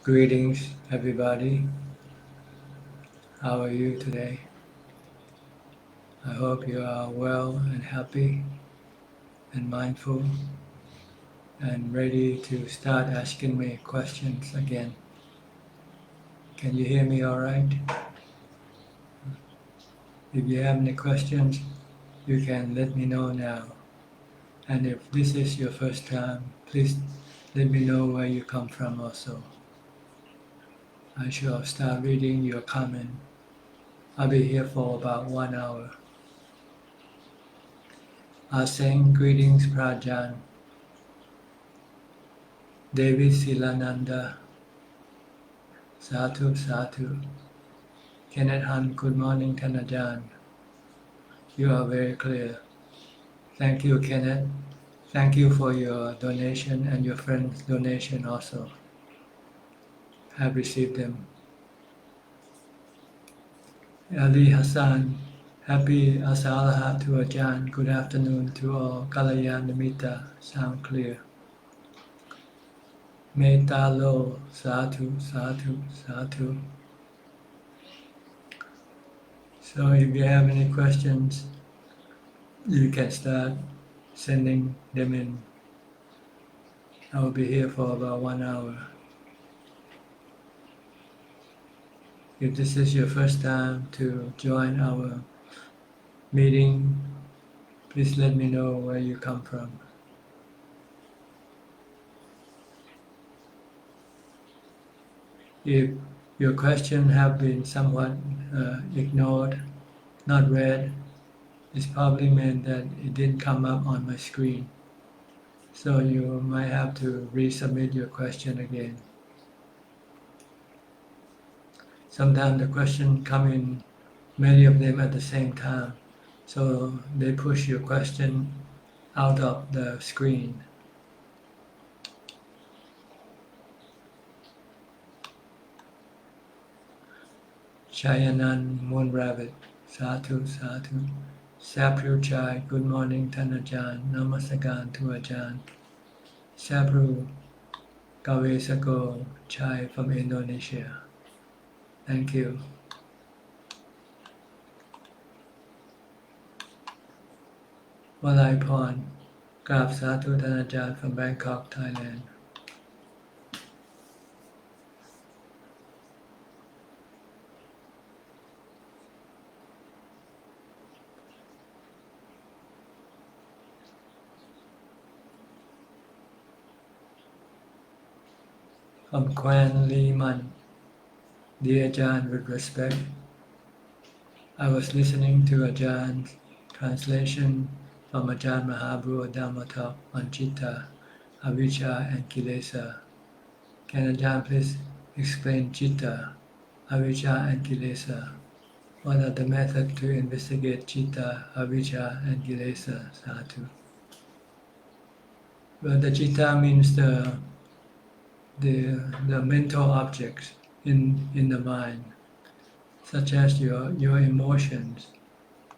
Greetings, everybody. How are you today? I hope you are well and happy and mindful and ready to start asking me questions again. Can you hear me all right? If you have any questions, you can let me know now. And if this is your first time, please let me know where you come from also. I shall start reading your comment. I'll be here for about 1 hour. I'll sing greetings, Prajan, Devi Silananda, Sadhu, Sadhu. Kenneth Hunt, good morning, Ajahn. You are very clear. Thank you, Kenneth. Thank you for your donation and your friend's donation also. Have received them. Ali Hassan, happy Asalaha to Ajahn. Good afternoon to all. Kalayanamita, sound clear. Metta Lo, Sadhu, Sadhu, Sadhu. So if you have any questions, you can start sending them in. I will be here for about 1 hour. If this is your first time to join our meeting, please let me know where you come from. If your question have been somewhat ignored, not read, it probably meant that it didn't come up on my screen. So you might have to resubmit your question again. Sometimes the question come in, many of them at the same time, so they push your question out of the screen. Chayanan Moon Rabbit, Sadhu, Sadhu. Sapru Chai, good morning, Ajahn. Namaskaran to Ajahn. Sapru Kawesako Chai from Indonesia. Thank you. Walai Pon, Grab Sadhu Ajahn from Bangkok, Thailand. From Kwan Lee Man, dear Ajahn, with respect, I was listening to Ajahn translation from Ajahn Mahabru Dhamma talk on Chitta, Avijja and Kilesa. Can Ajahn please explain Chitta, Avijja and Kilesa? What are the methods to investigate Chitta, Avijja and Kilesa? Sadhu. Well, the Chitta means the mental objects in the mind, such as your emotions,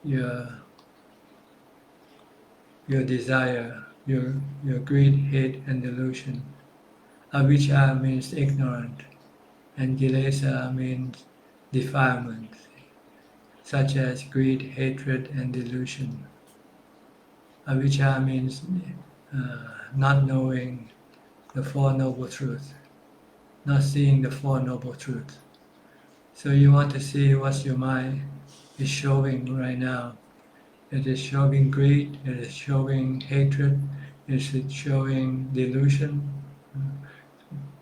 your desire, your greed, hate, and delusion. Avijja means ignorant, and kilesa means defilement, such as greed, hatred, and delusion. Avijja means not knowing the Four Noble Truths, not seeing the Four Noble Truths. So you want to see what your mind is showing right now. It is showing greed, it is showing hatred, it is showing delusion.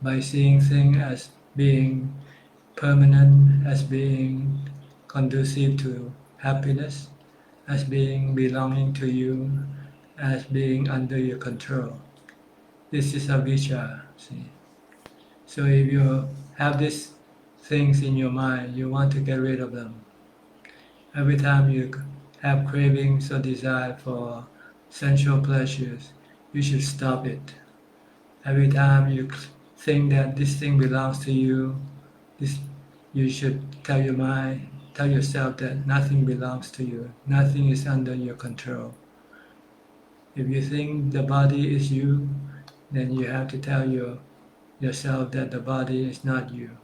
By seeing things as being permanent, as being conducive to happiness, as being belonging to you, as being under your control. This is avijja, see. So if you have these things in your mind, you want to get rid of them. Every time you have cravings or desire for sensual pleasures, you should stop it. Every time you think that this thing belongs to you, you should tell your mind, tell yourself that nothing belongs to you, nothing is under your control. If you think the body is you, then you have to tell your yourself that the body is not you.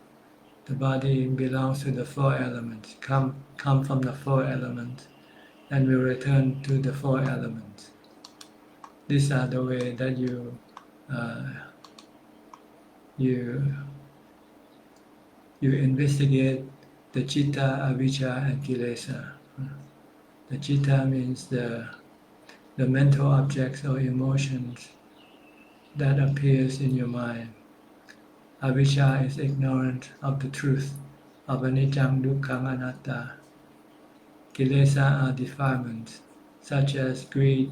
The body belongs to the four elements, come from the four elements, and will return to the four elements. These are the way that uh, you investigate the citta, avijja, and kilesa. The citta means the mental objects or emotions that appears in your mind. Avijja is ignorance of the truth of anicca, dukkha, anatta. Kilesa are defilements such as greed,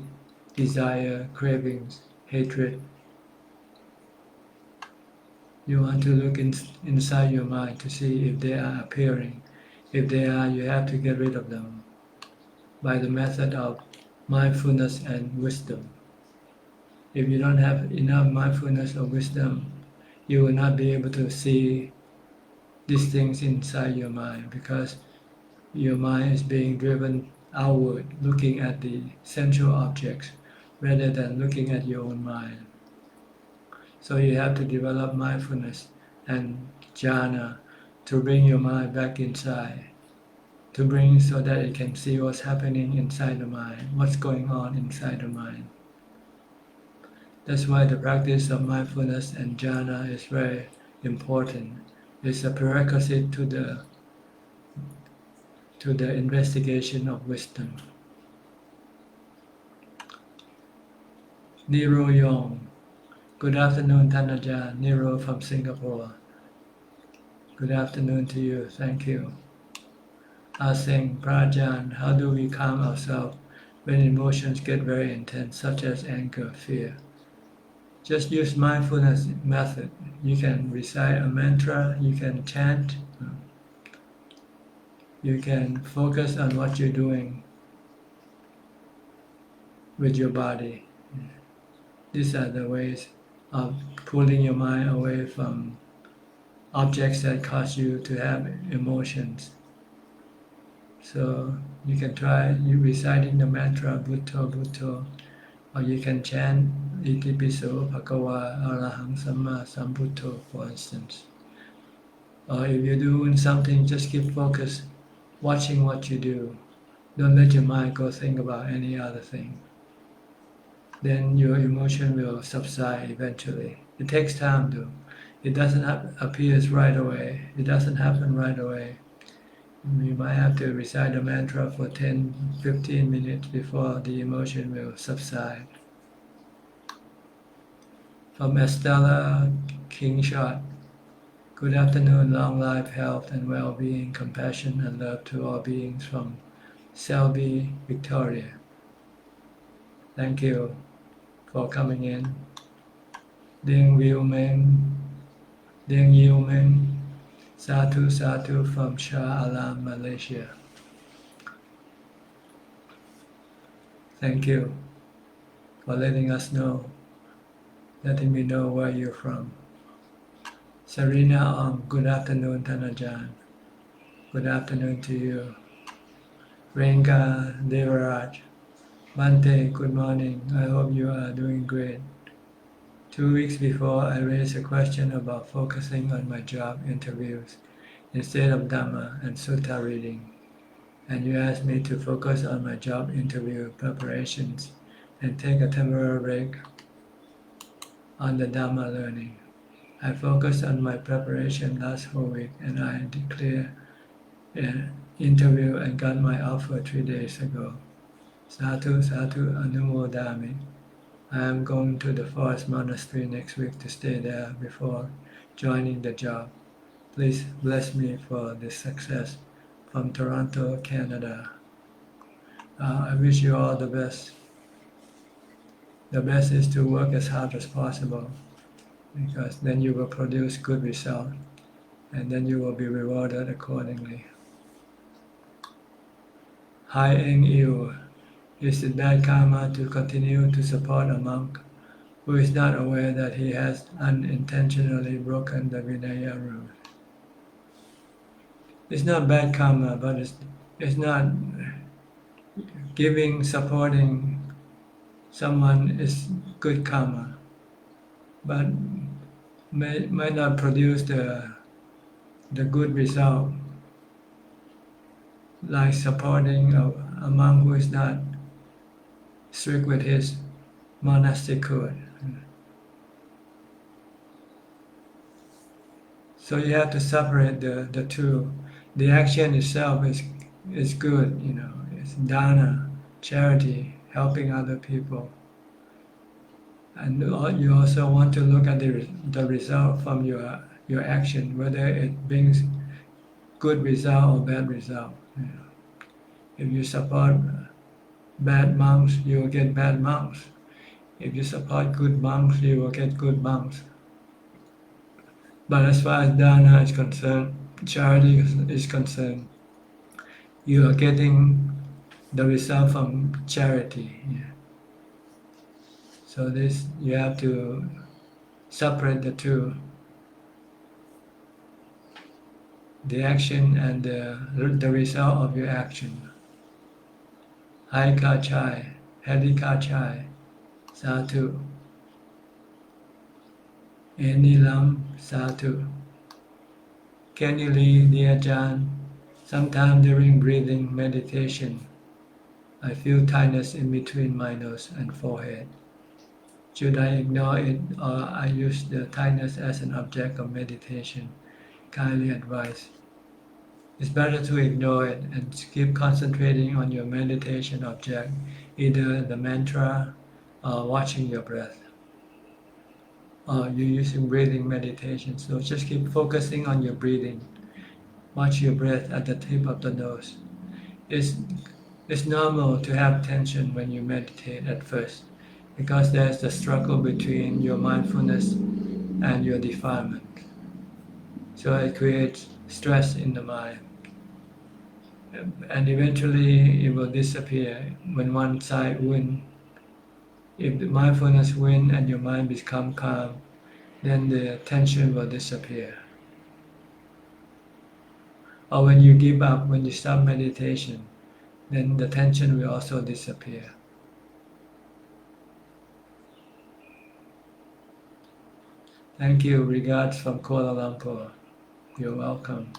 desire, cravings, hatred. You want to look inside your mind to see if they are appearing. If they are, you have to get rid of them by the method of mindfulness and wisdom. If you don't have enough mindfulness or wisdom, you will not be able to see these things inside your mind because your mind is being driven outward, looking at the sensual objects rather than looking at your own mind. So you have to develop mindfulness and jhana to bring your mind back inside, to bring so that it can see what's happening inside the mind, what's going on inside the mind. That's why the practice of mindfulness and jhana is very important. It's a prerequisite to the investigation of wisdom. Nero Yong. Good afternoon, Tanaja. Nero from Singapore. Good afternoon to you. Thank you. Asing, Prajan, how do we calm ourselves when emotions get very intense, such as anger, fear? Just use mindfulness method. You can recite a mantra, you can chant, you can focus on what you're doing with your body. These are the ways of pulling your mind away from objects that cause you to have emotions. So you can try reciting the mantra Bhutto Bhutto, or you can chant Iti Piso Bhagava Arahang Samma Sambuddho, for instance. Or if you're doing something, just keep focused, watching what you do. Don't let your mind go think about any other thing. Then your emotion will subside eventually. It takes time though. It doesn't appear right away. It doesn't happen right away. You might have to recite the mantra for 10-15 minutes before the emotion will subside. From Estella Kingshot. Good afternoon, long life, health and well-being, compassion and love to all beings from Selby, Victoria. Thank you for coming in. Ding Wiu Meng, Ding Yiu Meng, Satu Satu from Shah Alam, Malaysia. Thank you for letting us know, letting me know where you're from. Sarina, good afternoon, Tanajan. Good afternoon to you. Renga Devaraj, Bante, good morning. I hope you are doing great. 2 weeks before, I raised a question about focusing on my job interviews instead of Dhamma and Sutta reading, and you asked me to focus on my job interview preparations and take a temporary break on the Dhamma learning. I focused on my preparation last whole week and I declared an interview and got my offer 3 days ago. Satu Satu Anumodami. I am going to the forest monastery next week to stay there before joining the job. Please bless me for this success. From Toronto, Canada. I wish you all the best. The best is to work as hard as possible, because then you will produce good results and then you will be rewarded accordingly. Hai Eng Iu. Is it bad karma to continue to support a monk who is not aware that he has unintentionally broken the Vinaya rule? It's not bad karma, but it's not supporting someone is good karma. But may not produce the good result, like supporting a monk who is not strict with his monastic code. So you have to separate the two. The action itself is good, it's dana, charity, helping other people. And you also want to look at the result from your action, whether it brings good result or bad result. If you support bad monks, you will get bad monks. If you support good monks, you will get good monks. But as far as dana is concerned, charity is concerned, you are getting the result from charity. So this you have to separate the two, the action and the result of your action. Hai Ka Chai, Hedi Ka Chai, Satu. Enilam Satu. Kenny Lee, dear Ajahn, sometime during breathing meditation, I feel tightness in between my nose and forehead. Should I ignore it or I use the tightness as an object of meditation? Kindly advise. It's better to ignore it and keep concentrating on your meditation object, either the mantra or watching your breath. Or you're using breathing meditation, so just keep focusing on your breathing. Watch your breath at the tip of the nose. It's normal to have tension when you meditate at first, because there's the struggle between your mindfulness and your defilement. So it creates stress in the mind. And eventually it will disappear when one side wins. If the mindfulness wins and your mind becomes calm, then the tension will disappear. Or when you give up, when you stop meditation, then the tension will also disappear. Thank you. Regards from Kuala Lumpur. You're welcome.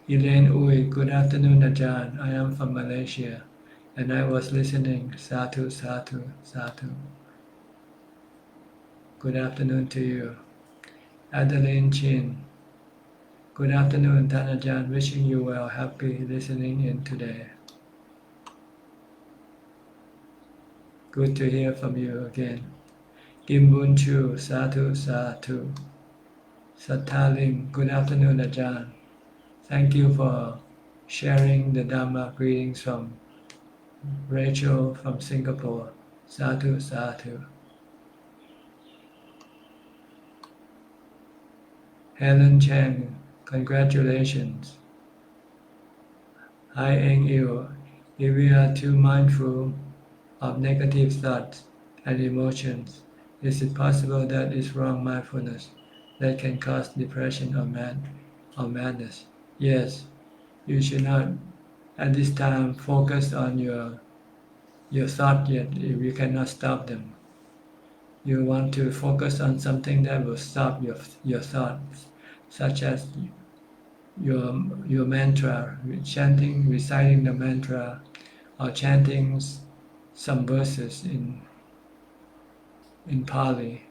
Elaine Uy, good afternoon, Ajahn. I am from Malaysia, and I was listening. Satu, Satu, Satu. Good afternoon to you. Adeline Chin, good afternoon, Tan Ajahn. Wishing you well. Happy listening in today. Good to hear from you again. Kim Bun Chu, Satu, Satu. Satalim, good afternoon, Ajahn. Thank you for sharing the Dhamma. Greetings from Rachel from Singapore. Satu, Satu. Helen Cheng, congratulations. Hi Eng Il, if we are too mindful of negative thoughts and emotions, is it possible that it's wrong mindfulness that can cause depression or madness? Yes, you should not at this time focus on your thought yet if you cannot stop them. You want to focus on something that will stop your thoughts, such as your mantra, chanting, reciting the mantra, or chanting some verses in Pali,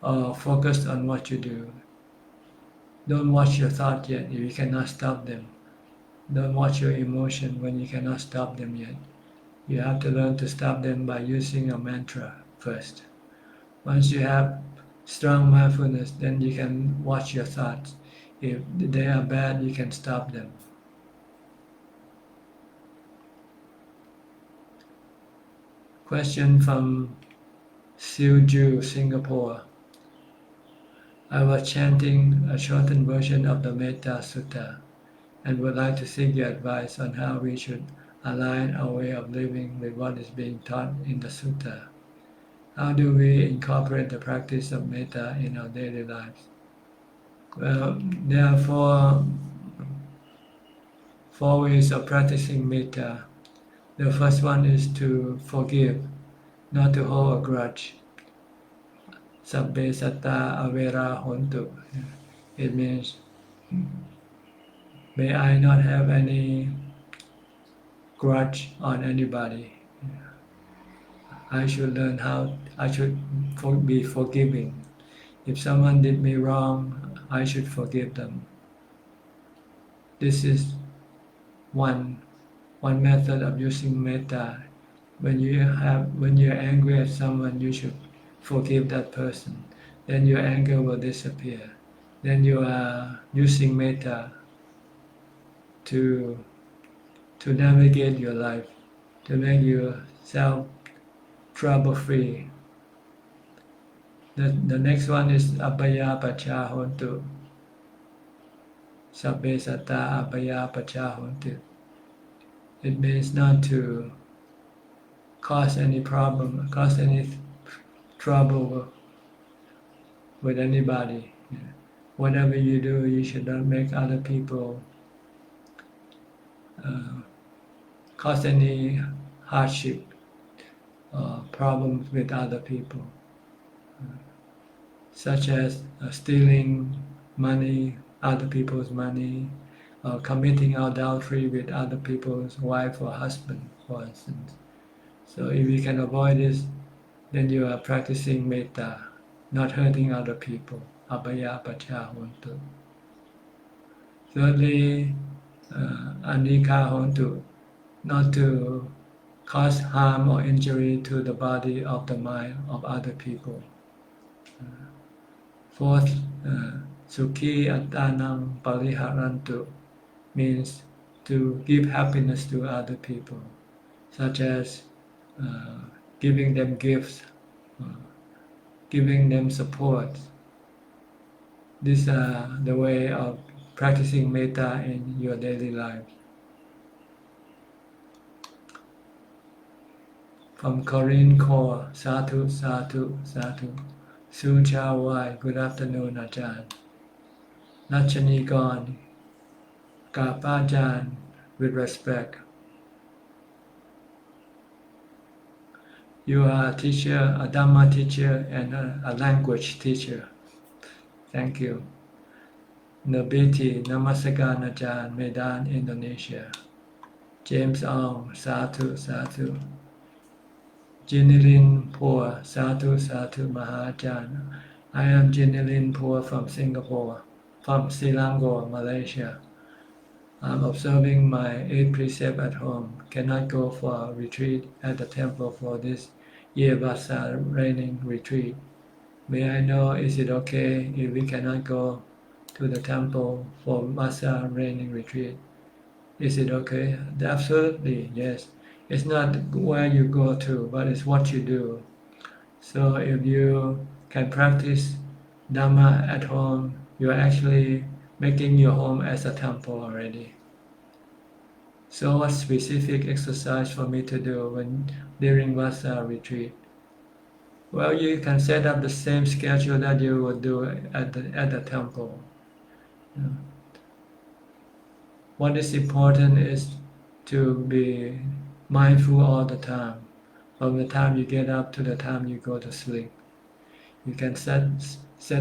or focus on what you do. Don't watch your thought yet if you cannot stop them. Don't watch your emotion when you cannot stop them yet. You have to learn to stop them by using a mantra first. Once you have strong mindfulness, then you can watch your thoughts. If they are bad, you can stop them. Question from Siu Ju, Singapore. I was chanting a shortened version of the Metta Sutta and would like to seek your advice on how we should align our way of living with what is being taught in the Sutta. How do we incorporate the practice of metta in our daily lives? Well, there are four ways of practicing metta. The first one is to forgive, not to hold a grudge. Sabbe satta avera hontu. It means, may I not have any grudge on anybody. I should learn how, I should be forgiving. If someone did me wrong, I should forgive them. This is one method of using metta. When you're angry at someone, you should forgive that person. Then your anger will disappear. Then you are using metta to navigate your life, to make yourself trouble-free. The next one is abhaya pacha hontu. Sabbe satta abhaya pacha hontu. It means not to cause any problem, cause any trouble with anybody. Whatever you do, you should not make other people cause any hardship or problems with other people, such as stealing money, other people's money, or committing adultery with other people's wife or husband, for instance. So if you can avoid this, then you are practicing metta, not hurting other people. Abhaya pacha hontu. Thirdly, anika hontu, not to cause harm or injury to the body or the mind of other people. Fourth, sukhi attanam pariharantu, means to give happiness to other people, such as giving them gifts, giving them support. These are the way of practicing metta in your daily life. From Korean Core, Sadhu, Sadhu, Sadhu. Suchart, good afternoon, Ajahn. Nachani gone, Ajahn, with respect. You are a teacher, a Dhamma teacher, and a language teacher. Thank you. Nabiti, Namaskaran Ajahn, Medan, Indonesia. James Ong, Sadhu, Sadhu. Jinilin Poor, Sadhu, Sadhu, Mahajan. I am Jinilin Poor from Singapore, from Selangor, Malaysia. I'm observing my 8th precept at home. Cannot go for a retreat at the temple for this year Vasa raining retreat. May I know, is it okay if we cannot go to the temple for Vasa raining retreat? Is it okay? Absolutely, yes. It's not where you go to, but it's what you do. So if you can practice Dhamma at home, you're actually making your home as a temple already. So what specific exercise for me to do during Vasa retreat? Well, you can set up the same schedule that you would do at the temple. What is important is to be mindful all the time, from the time you get up to the time you go to sleep. You can set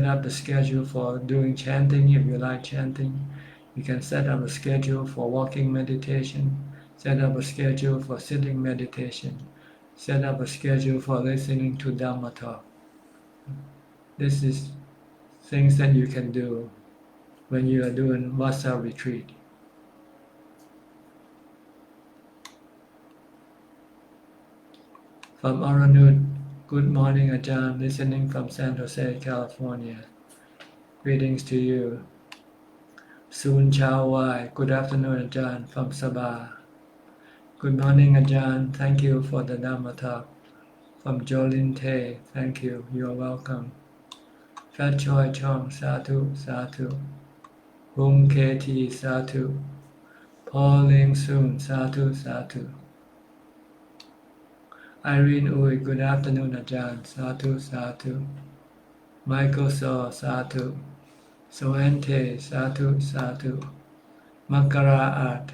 up the schedule for doing chanting if you like chanting. You can set up a schedule for walking meditation, set up a schedule for sitting meditation, set up a schedule for listening to Dhamma talk. This is things that you can do when you are doing Vasa retreat. From Aranud, good morning Ajahn, listening from San Jose, California. Greetings to you. Soon Chao Wai, good afternoon Ajahn, from Sabah. Good morning Ajahn, thank you for the Dhamma talk. From Jolin Te, thank you, you are welcome. Fat Choi Chong, Sadhu, Sadhu. Hung KT, Sadhu. Paul Ling Soon, Sadhu, Sadhu. Irene Uy, good afternoon Ajahn, Sadhu, Sadhu. Michael Saw, Sadhu. Soente, Sadhu, Sadhu. Makara Art,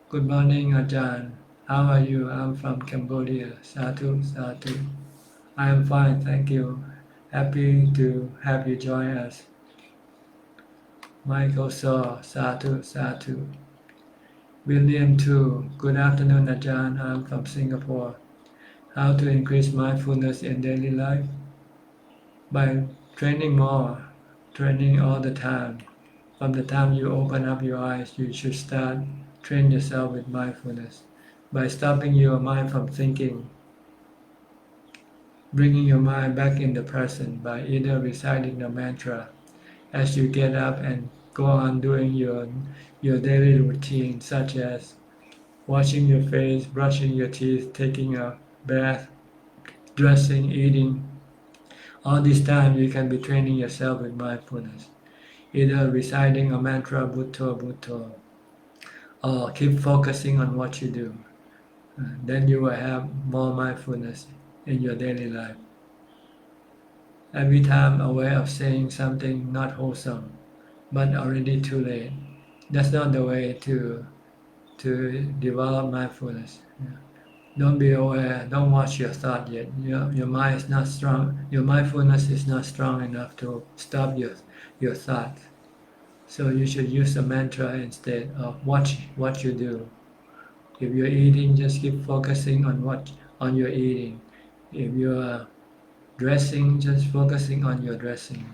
good morning Ajahn, how are you? I'm from Cambodia, Sadhu, Sadhu. I am fine, thank you. Happy to have you join us. Michael Saw, Satu, Satu. William Tu, good afternoon, Ajahn. I'm from Singapore. How to increase mindfulness in daily life? By training more, training all the time. From the time you open up your eyes, you should start train yourself with mindfulness. By stopping your mind from thinking, bringing your mind back in the present by either reciting the mantra as you get up and go on doing your daily routine, such as washing your face, brushing your teeth, taking a bath, dressing, eating. All this time you can be training yourself with mindfulness, either reciting a mantra, Bhutto, Bhutto, or keep focusing on what you do. Then you will have more mindfulness in your daily life. Every time aware of saying something not wholesome, but already too late. That's not the way to develop mindfulness. Yeah. Don't be aware, don't watch your thought yet. Your mind is not strong, your mindfulness is not strong enough to stop your thoughts. So you should use a mantra instead of watch what you do. If you're eating, just keep focusing on your eating. If you're dressing, just focusing on your dressing.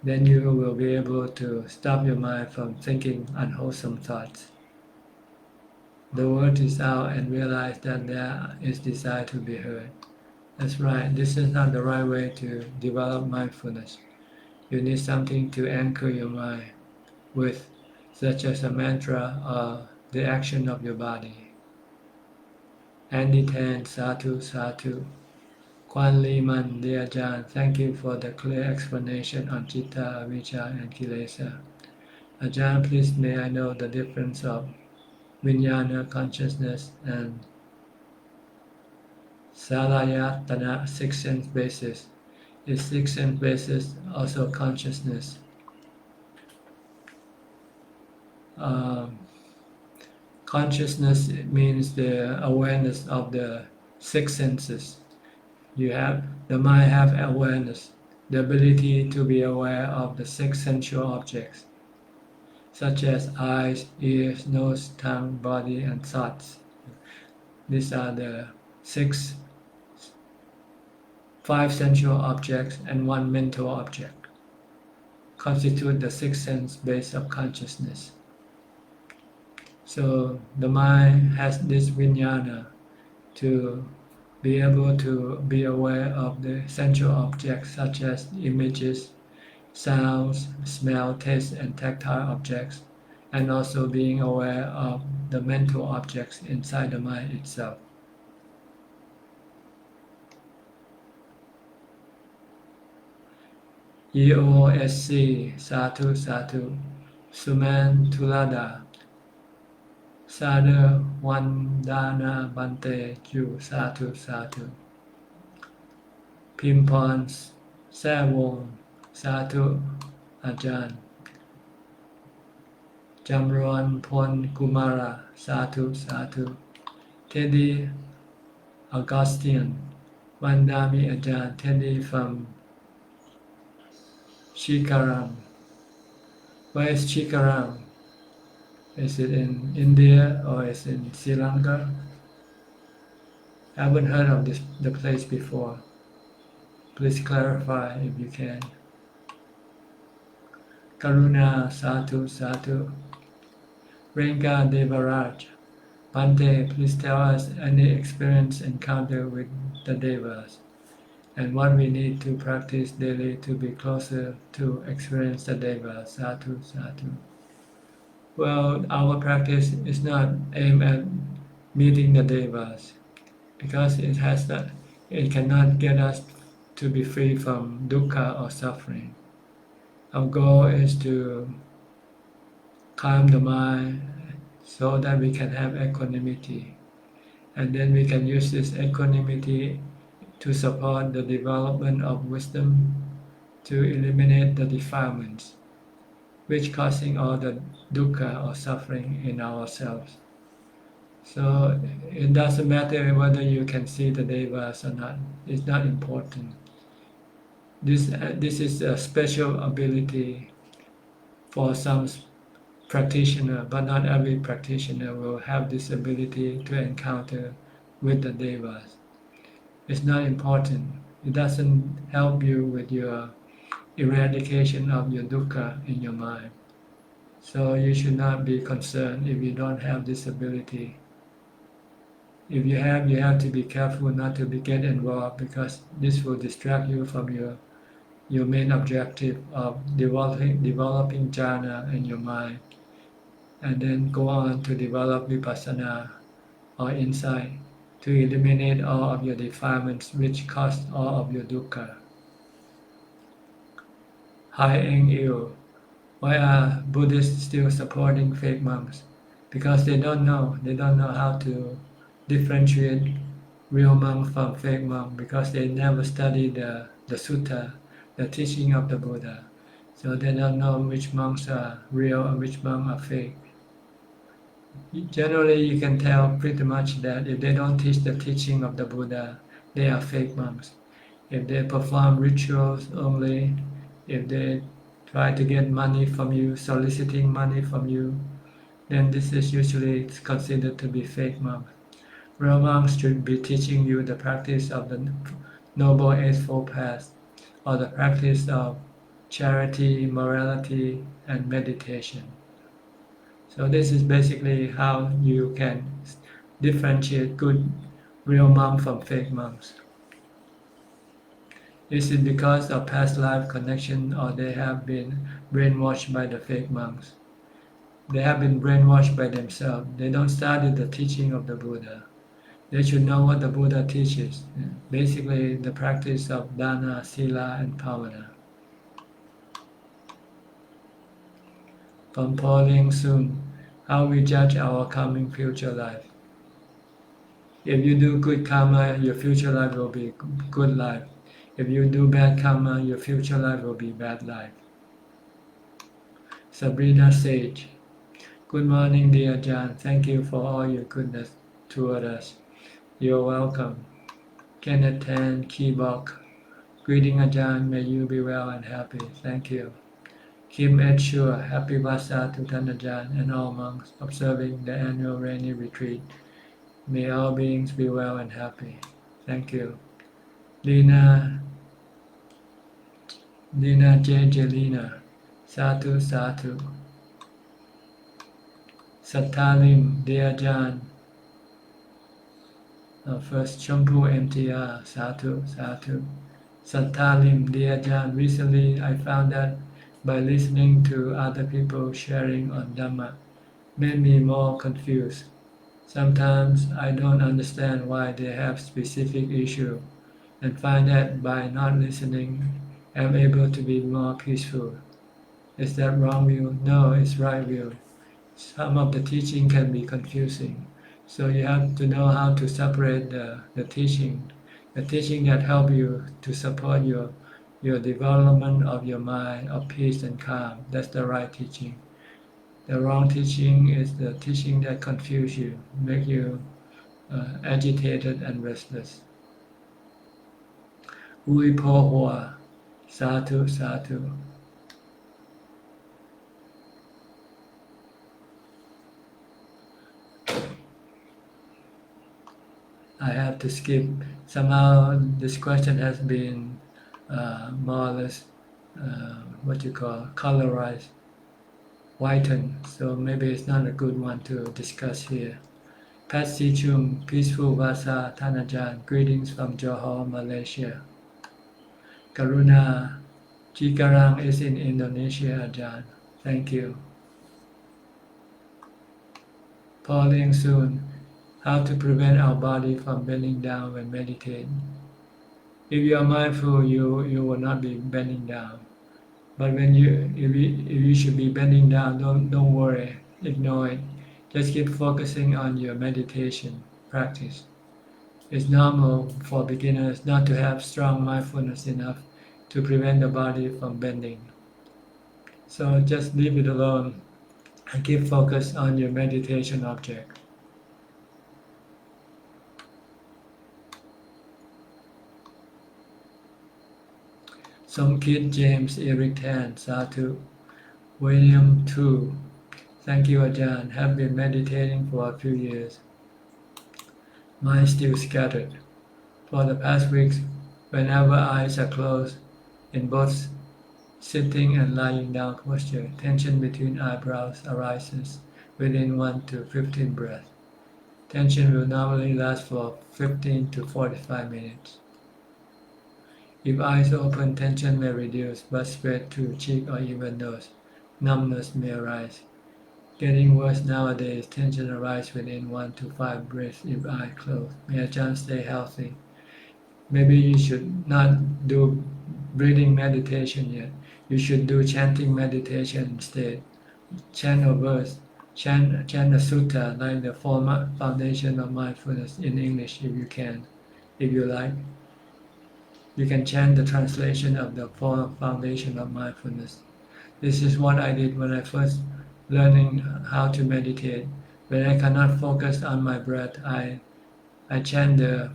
Then you will be able to stop your mind from thinking unwholesome thoughts. The word is out and realize that there is desire to be heard. That's right, this is not the right way to develop mindfulness. You need something to anchor your mind with, such as a mantra or the action of your body. Andy Tan, Satu, Satu. Kwan Lee Man, dear Ajahn, thank you for the clear explanation on Citta, Avijja, and Kilesa. Ajahn, please may I know the difference of Vijnana consciousness and Salayatana six sense basis. Is six sense basis also consciousness? Um, Consciousness means the awareness of the six senses. The mind have awareness, the ability to be aware of the six sensual objects, such as eyes, ears, nose, tongue, body, and thoughts. These are the five sensual objects and one mental object, constitute the six sense base of consciousness. So the mind has this vijnana to be able to be aware of the sensual objects such as images, sounds, smell, taste, and tactile objects, and also being aware of the mental objects inside the mind itself. EOSC, Satu, Satu, Suman Tulada, Sada Wandana Bante Ju, Satu, Satu, Pimpon Sawong, Satu, Ajahn, Jamron Pon Kumara, Satu, Satu, Teddy Augustine, Vandami Ajahn, Teddy from Chikaram. Where is Chikaram? Is it in India or is it in Sri Lanka? I haven't heard of the place before. Please clarify if you can. Karuna, Satu, Satu. Renka Devaraj. Bante, please tell us any experience encounter with the Devas and what we need to practice daily to be closer to experience the Devas. Satu, Satu. Well, our practice is not aimed at meeting the Devas because it cannot get us to be free from dukkha or suffering. Our goal is to calm the mind so that we can have equanimity, and then we can use this equanimity to support the development of wisdom to eliminate the defilements which causing all the dukkha or suffering in ourselves. So it doesn't matter whether you can see the devas or not. It's not important. This is a special ability for some practitioner, but not every practitioner will have this ability to encounter with the devas. It's not important. It doesn't help you with your eradication of your dukkha in your mind. So you should not be concerned if you don't have this ability. If you have to be careful not to get involved, because this will distract you from your main objective of developing jhana in your mind, and then go on to develop vipassana or insight to eliminate all of your defilements which cause all of your dukkha. Hai Eng Il, why are Buddhists still supporting fake monks? Because they don't know how to differentiate real monk from fake monk, because they never study the sutta, the teaching of the Buddha. So they don't know which monks are real and which monks are fake. Generally, you can tell pretty much that if they don't teach the teaching of the Buddha, they are fake monks. If they perform rituals only, if they try to get money from you, soliciting money from you, then this is usually considered to be fake monks. Real monks should be teaching you the practice of the Noble Eightfold Path, or the practice of charity, morality, and meditation. So this is basically how you can differentiate good real monks from fake monks. Is it because of past life connection, or they have been brainwashed by the fake monks? They have been brainwashed by themselves. They don't study the teaching of the Buddha. They should know what the Buddha teaches. Basically, the practice of dana, sila, and pavana. From Pauline Soon, how we judge our coming future life. If you do good karma, your future life will be good life. If you do bad karma, your future life will be bad life. Sabrina Sage, good morning, dear Ajahn. Thank you for all your goodness toward us. You're welcome. Kenneth Tan Kibok, greeting Ajahn, may you be well and happy. Thank you. Kim Edshur, happy Vasa to Tan Ajahn and all monks observing the annual rainy retreat. May all beings be well and happy. Thank you. Lina J. Jelina, Satu Satu. Satalim, dear Ajahn. First, Chompu MTR, Satu Satu. Satalim, dear Ajahn. Recently, I found that by listening to other people sharing on Dhamma made me more confused. Sometimes I don't understand why they have specific issue, and find that by not listening, I'm able to be more peaceful. Is that wrong view? No, it's right view. Some of the teaching can be confusing, so you have to know how to separate the teaching that help you to support your development of your mind of peace and calm. That's the right teaching. The wrong teaching is the teaching that confuse you, make you agitated and restless. Ui po hoa, Satu Satu. I have to skip. Somehow this question has been more or less colorized, whitened. So maybe it's not a good one to discuss here. Pat Si Chung, peaceful Vasa Tan Ajahn, greetings from Johor, Malaysia. Karuna, Cikarang is in Indonesia, Ajahn. Thank you. Pauline Soon, how to prevent our body from bending down when meditating. If you are mindful, you will not be bending down. But if you should be bending down, don't worry, ignore it. Just keep focusing on your meditation practice. It's normal for beginners not to have strong mindfulness enough to prevent the body from bending. So just leave it alone and keep focus on your meditation object. Somkit James Eric Tan, Satu. William 2. Thank you, Ajahn. Have been meditating for a few years. Mind still scattered. For the past weeks, whenever eyes are closed, in both sitting and lying down posture, tension between eyebrows arises within 1 to 15 breaths. Tension will normally last for 15 to 45 minutes. If eyes open, tension may reduce, but spread to cheek or even nose. Numbness may arise. Getting worse nowadays, tension arises within 1 to 5 breaths if eyes closed. May Ajahn stay healthy. Maybe you should not do breathing meditation yet. You should do chanting meditation instead. Chant a verse, chant a sutta like the four foundation of mindfulness in English if you can, if you like. You can chant the translation of the four foundation of mindfulness. This is what I did when I first learning how to meditate. When I cannot focus on my breath, I chant the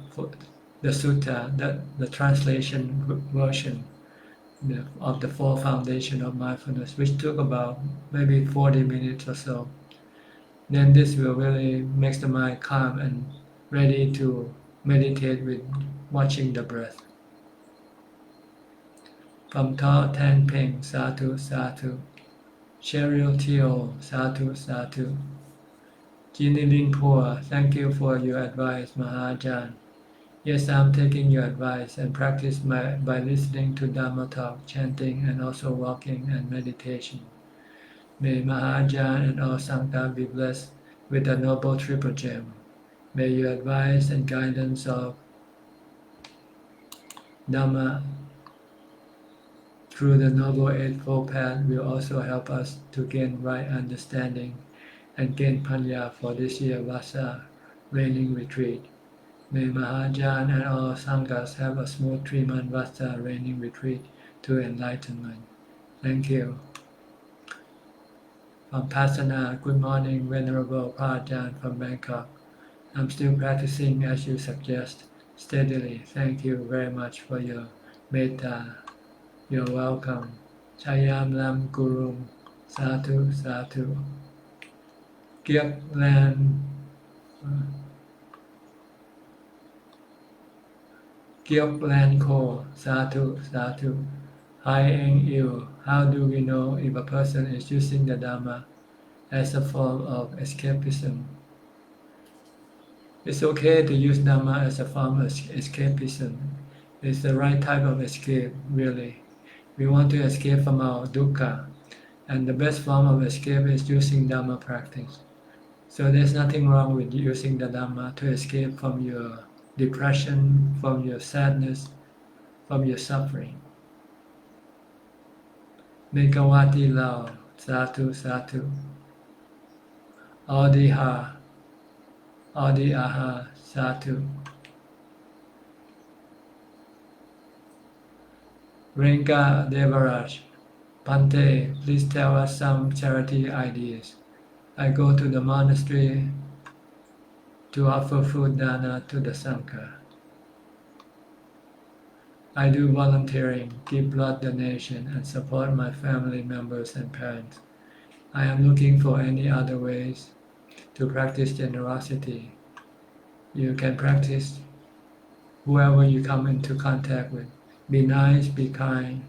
sutta, the translation version of the four foundation of mindfulness, which took about maybe 40 minutes or so. Then this will really make the mind calm and ready to meditate with watching the breath. From Tao Tan Peng, Satu, Satu. Cheryl Teo, Satu, Satu. Jeannie Lingpoa, thank you for your advice, Mahajan. Yes, I'm taking your advice and practice by listening to Dhamma talk, chanting, and also walking and meditation. May Mahajan and all Sangha be blessed with a noble triple gem. May your advice and guidance of Dhamma through the Noble Eightfold Path will also help us to gain right understanding and gain panya for this year Vasa raining retreat. May Mahajan and all Sanghas have a smooth 3-month Vasa raining retreat to enlightenment. Thank you. From Pasana, good morning, Venerable Prajan from Bangkok. I'm still practicing as you suggest, steadily. Thank you very much for your metta. You're welcome. Chayam Lam Gurum. Satu, Satu. Kiep Lan Ko. Satu, Satu. Hi Eng Il. How do we know if a person is using the Dhamma as a form of escapism? It's okay to use Dhamma as a form of escapism. It's the right type of escape, really. We want to escape from our dukkha, and the best form of escape is using Dhamma practice. So there's nothing wrong with using the Dhamma to escape from your depression, from your sadness, from your suffering. Megawati Lao, Satu, Satu. Adi Aha, Satu. Renka Devaraj, Pante, please tell us some charity ideas. I go to the monastery to offer food dana to the Sangha. I do volunteering, give blood donation, and support my family members and parents. I am looking for any other ways to practice generosity. You can practice whoever you come into contact with. Be nice, be kind,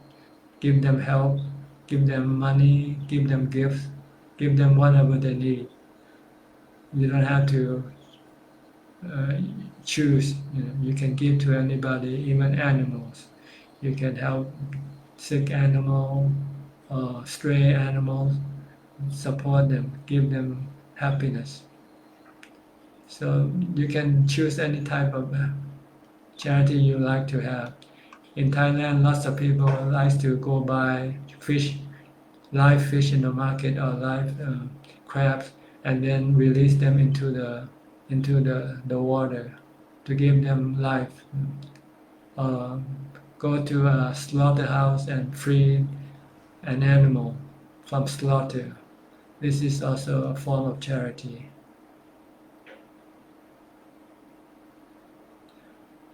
give them help, give them money, give them gifts, give them whatever they need. You don't have to choose. You can give to anybody, even animals. You can help sick animals or stray animals, support them, give them happiness. So you can choose any type of charity you like to have. In Thailand, lots of people like to go buy fish, live fish in the market or live crabs, and then release them into the water to give them life. Go to a slaughterhouse and free an animal from slaughter. This is also a form of charity.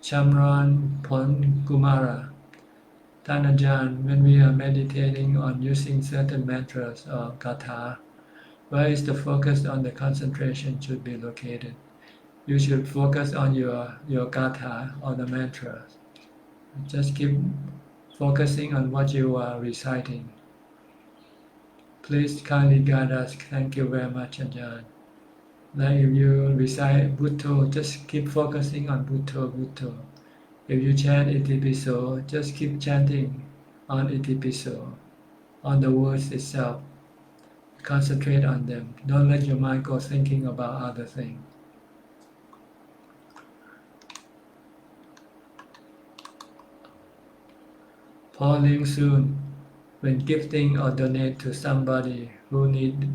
Chamran Pon Kumara. ท่านอาจารย์ when we are meditating on using certain mantras or katha, where is the focus on the concentration should be located? You should focus on your katha or the mantras. Just keep focusing on what you are reciting. Please kindly guide us. Thank you very much, Ajahn. Like if you recite Bhutto, just keep focusing on Bhutto, Bhutto. If you chant Itipiso, just keep chanting on Itipiso, on the words itself. Concentrate on them. Don't let your mind go thinking about other things. Falling soon. When gifting or donate to somebody who need,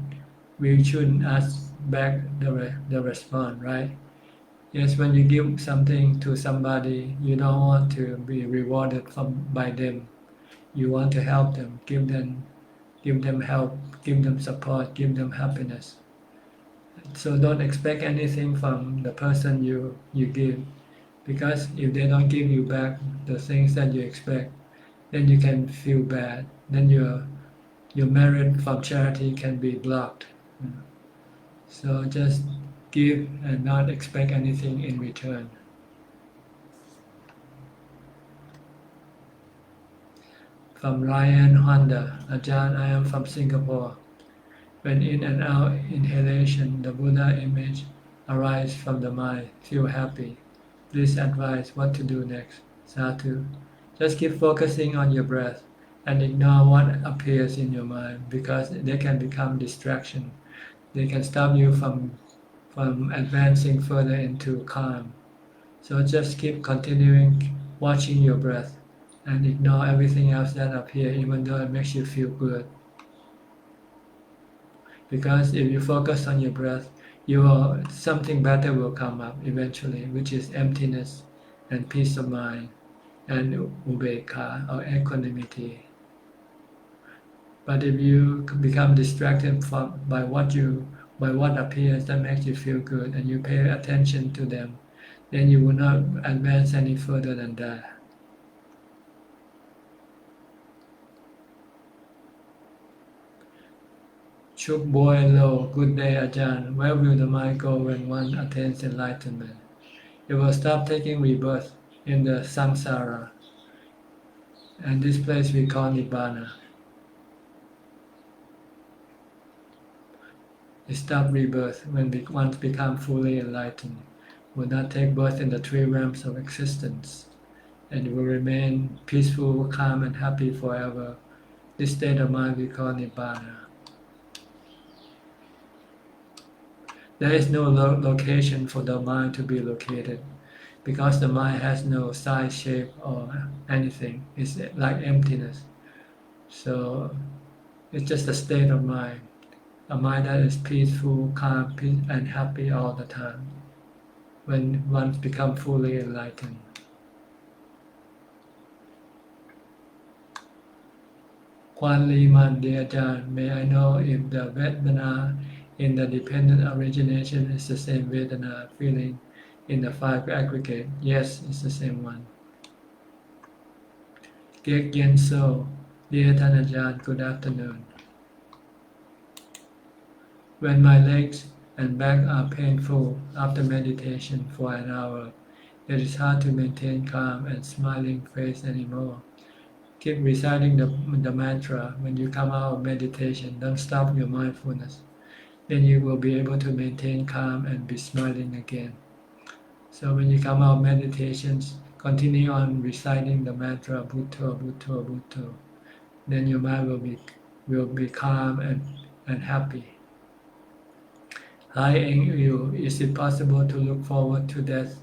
we shouldn't ask back the response, right? Yes, when you give something to somebody, you don't want to be rewarded by them. You want to help them, give them help, give them support, give them happiness. So don't expect anything from the person you give, because if they don't give you back the things that you expect, then you can feel bad. Then your merit from charity can be blocked. So just give and not expect anything in return. From Ryan Honda, Ajahn, I am from Singapore. When in and out inhalation, the Buddha image arises from the mind. Feel happy. Please advise what to do next. Sadhu. Just keep focusing on your breath and ignore what appears in your mind, because they can become distraction. They can stop you from advancing further into calm. So just keep continuing watching your breath and ignore everything else that appears, even though it makes you feel good. Because if you focus on your breath, something better will come up eventually, which is emptiness and peace of mind and ubeka or equanimity. But if you become distracted by what appears that makes you feel good, and you pay attention to them, then you will not advance any further than that. Chuk Boy Lo, good day, Ajahn. Where will the mind go when one attains enlightenment? It will stop taking rebirth in the samsara, and this place we call Nibbana. It stops rebirth when once become fully enlightened. Will not take birth in the three realms of existence, and will remain peaceful, calm, and happy forever. This state of mind we call Nibbana. There is no location for the mind to be located, because the mind has no size, shape, or anything. It's like emptiness. So it's just a state of mind, a mind that is peaceful, calm, and happy all the time, when one becomes fully enlightened. Kwan Liman, dear Ajahn, may I know if the Vedana in the dependent origination is the same Vedana feeling in the five aggregate? Yes, it's the same one. Gek Yen So, dear Ajahn, good afternoon. When my legs and back are painful after meditation for an hour, it is hard to maintain calm and smiling face anymore. Keep reciting the mantra when you come out of meditation. Don't stop your mindfulness. Then you will be able to maintain calm and be smiling again. So when you come out of meditations, continue on reciting the mantra Bhutto, Bhutto, Bhutto. Then your mind will be calm and happy. Hi Eng Yu, is it possible to look forward to death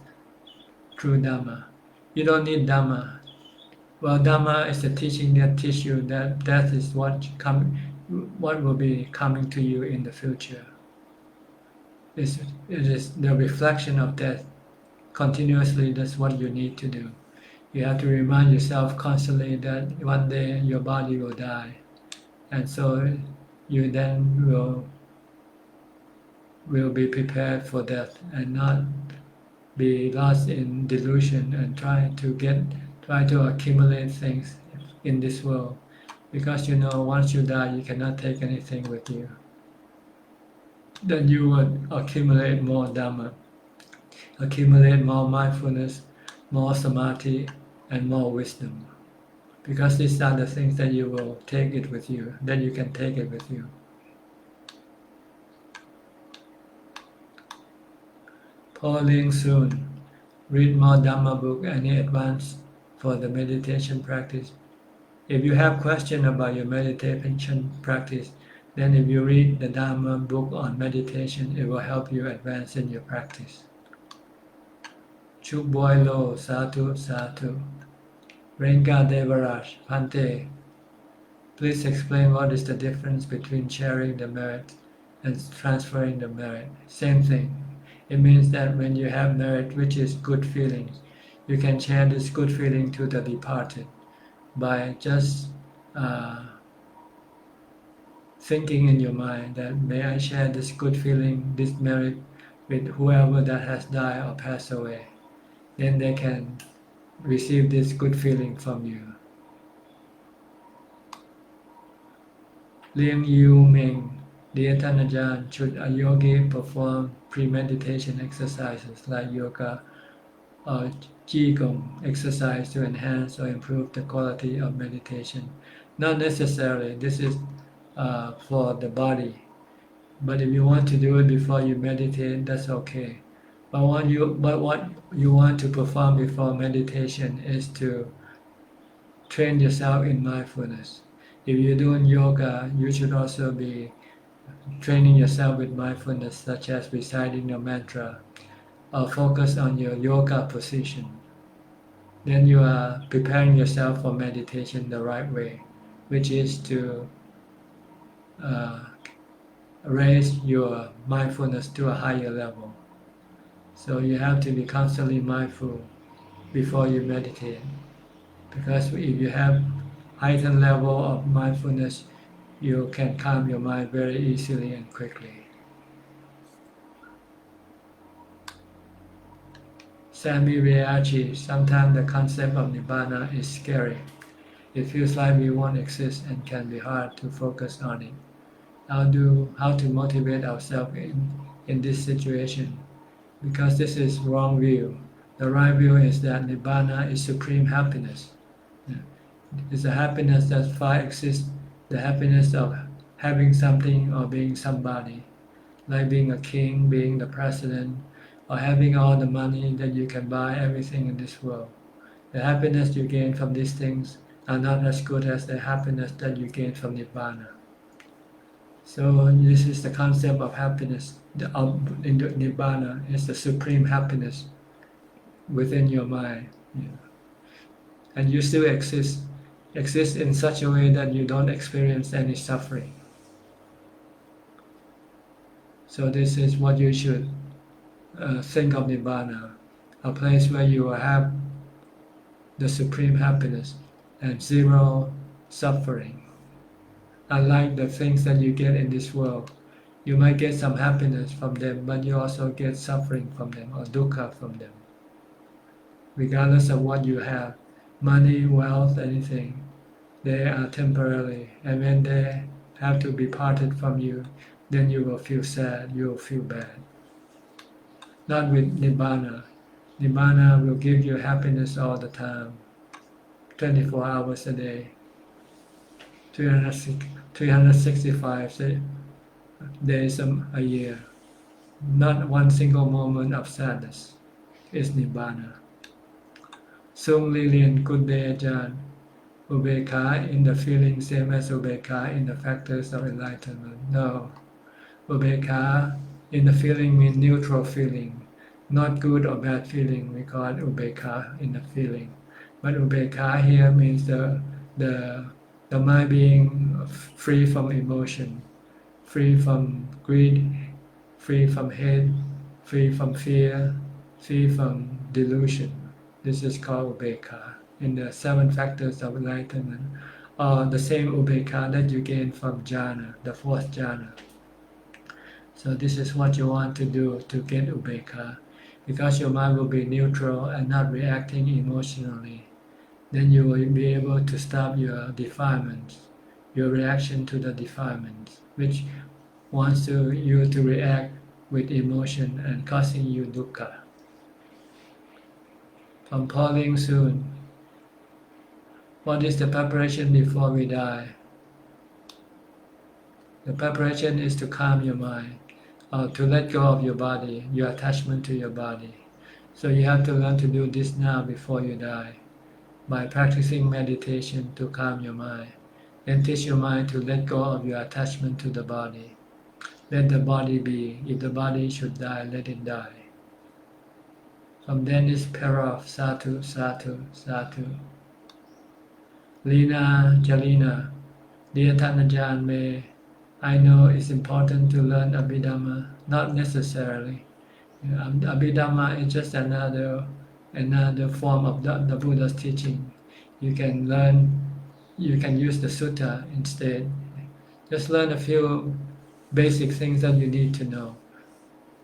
through Dhamma? You don't need Dhamma. Well, Dhamma is the teaching that teaches you that death is what will be coming to you in the future. It is the reflection of death. Continuously, that's what you need to do. You have to remind yourself constantly that one day your body will die, and so you then will be prepared for death and not be lost in delusion and try to accumulate things in this world, because you know once you die you cannot take anything with you. Then you would accumulate more Dhamma, accumulate more mindfulness, more samadhi, and more wisdom. Because these are the things that you will take it with you, then you can take it with you. Polling soon. Read more Dhamma book. Any advance for the meditation practice? If you have question about your meditation practice, then if you read the Dhamma book on meditation, it will help you advance in your practice. Chukboylo, Sadhu, Sadhu. Renka Devaraj, Pante. Please explain what is the difference between sharing the merit and transferring the merit. Same thing. It means that when you have merit, which is good feelings, you can share this good feeling to the departed by just thinking in your mind that may I share this good feeling, this merit with whoever that has died or passed away. Then they can receive this good feeling from you. Liang Yu Ming, dear Ajahn, should a yogi perform pre-meditation exercises like yoga or qigong exercise to enhance or improve the quality of meditation? Not necessarily. This is for the body. But if you want to do it before you meditate, that's okay. But what you want to perform before meditation is to train yourself in mindfulness. If you're doing yoga, you should also be training yourself with mindfulness, such as reciting your mantra or focus on your yoga position. Then you are preparing yourself for meditation the right way, which is to raise your mindfulness to a higher level. So you have to be constantly mindful before you meditate, because if you have heightened level of mindfulness, you can calm your mind very easily and quickly. Sammy Riachi, sometimes the concept of Nibbana is scary. It feels like we won't exist and can be hard to focus on it. How to motivate ourselves in this situation? Because this is wrong view. The right view is that Nibbana is supreme happiness. It's a happiness that far exceeds the happiness of having something or being somebody, like being a king, being the president, or having all the money that you can buy everything in this world. The happiness you gain from these things are not as good as the happiness that you gain from Nibbana. So this is the concept of happiness. In the Nibbana is the supreme happiness within your mind. And you still exist in such a way that you don't experience any suffering. So this is what you should think of Nibbana, a place where you will have the supreme happiness and zero suffering. Unlike the things that you get in this world, you might get some happiness from them, but you also get suffering from them or dukkha from them. Regardless of what you have, money, wealth, anything, they are temporary, and when they have to be parted from you, then you will feel sad, you will feel bad. Not with Nibbana. Nibbana will give you happiness all the time, 24 hours a day, 365 days a year. Not one single moment of sadness is Nibbana. Sung Lilian, good day, Ajahn. Ubekha in the feeling same as Ubekha in the factors of enlightenment? No. Ubekha in the feeling means neutral feeling, not good or bad feeling. We call it Ubekha in the feeling. But Ubekha here means the mind being free from emotion, free from greed, free from hate, free from fear, free from delusion. This is called Ubekha in the 7 factors of enlightenment, or the same Ubekha that you gain from jhana, the 4th jhana. So this is what you want to do to get Ubekha, because your mind will be neutral and not reacting emotionally. then you will be able to stop your defilements, your reaction to the defilements, which wants you to react with emotion and causing you dukkha. From Pauline soon, what is the preparation before we die? The preparation is to calm your mind, or to let go of your body, your attachment to your body. So you have to learn to do this now before you die, by practicing meditation to calm your mind. Then teach your mind to let go of your attachment to the body. Let the body be. If the body should die, let it die. From then it's pair off, sadhu, sadhu, sadhu. Lina, Jalina, dear Tanajan, may I know it's important to learn Abhidhamma, not necessarily. Abhidhamma is just another form of the Buddha's teaching. You can use the sutta instead. Just learn a few basic things that you need to know.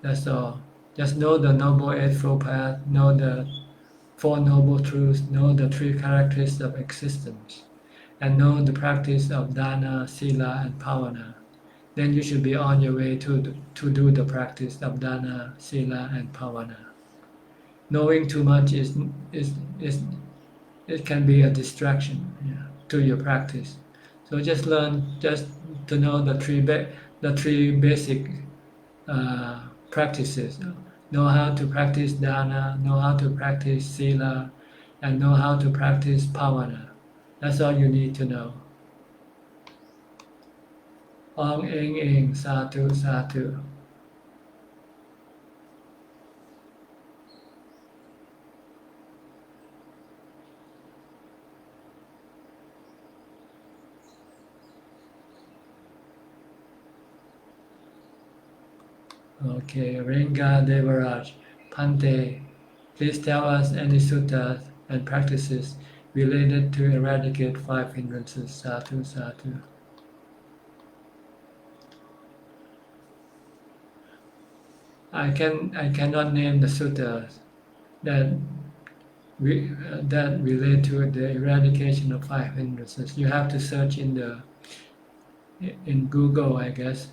That's all. Just know the Noble Eightfold Path, know the Four Noble Truths, know the three characteristics of existence, and know the practice of dana, sila, and bhavana. Then you should be on your way to do the practice of dana, sila, and bhavana. Knowing too much it can be a distraction to your practice. So just learn to know the three basic practices. Know how to practice dana, know how to practice sila, and know how to practice bhavana. That's all you need to know. Ong eng eng, sadhu, sadhu. Okay, Renga Devaraj, Pante, please tell us any suttas and practices related to eradicate 5 hindrances. Sadhu, sadhu. I cannot name the suttas that relate to the eradication of 5 hindrances. You have to search in Google, I guess.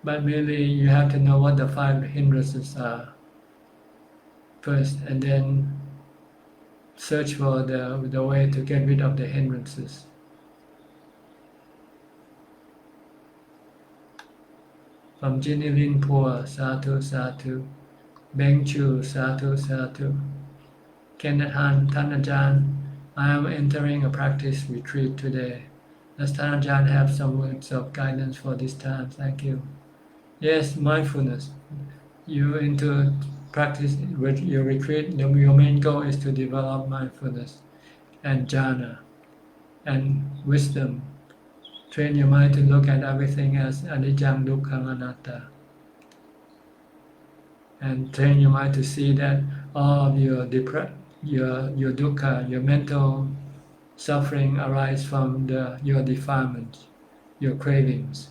But mainly you have to know what the 5 hindrances are first, and then search for the way to get rid of the hindrances. From Jinny Lin Poor, sadhu, sadhu. Beng Chu, sadhu, sadhu. Kenneth Han, Tanajan, I am entering a practice retreat today. Does Tanajan have some words of guidance for this time? Thank you. Yes, mindfulness. You into practice with your retreat, your main goal is to develop mindfulness and jhana and wisdom. Train your mind to look at everything as anicca, dukkha, anatta. And train your mind to see that all of your dukkha, your mental suffering arise from your defilements, your cravings.